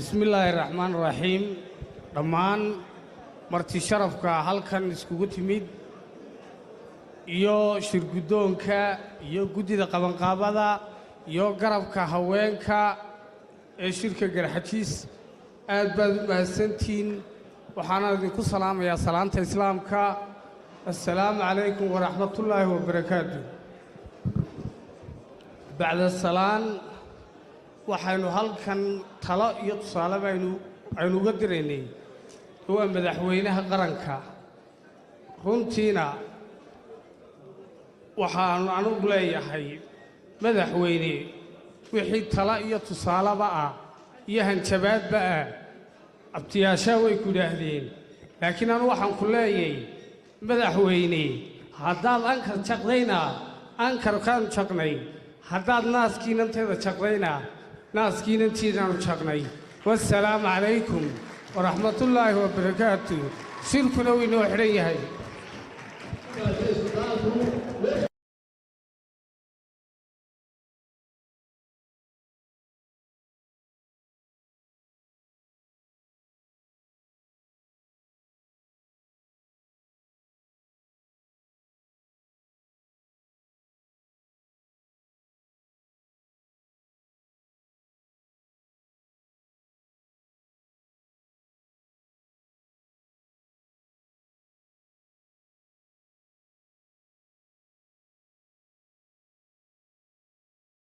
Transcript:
بسم الله الرحمن الرحيم دمان مرتي شرفك halkan iskugu timid iyo shirgudoonka iyo gudida qabanqaabada iyo garabka haweenka ee shirka garxajiis aad baad u mahadsantiin waxaan idinku salaamayaa salaanta islaamka assalaamu calaykum waraxmatullaahi wabarakaatuh bacda salaan waxaynu halkan talo iyo tusaale aynu uga diraynay waa madaxweynaha qaranka runtiina waxaan anigu leeyahay madaxweyne wixii talo iyo tusaaleba ah iyo hanjabaadba ah abtiyaashaa way ku yidhaahdeen laakiin anu waxaan ku leeyahay madaxweyne haddaad ankar jaqdayna ankarkaan jaqnay haddaad naaskiinanteeda jaqdayna naaskiinantiidaanu jaqnay wassalaamu calaykum waraxmatullaahi wabarakaatuh shirkuna waynoo xidhan yahay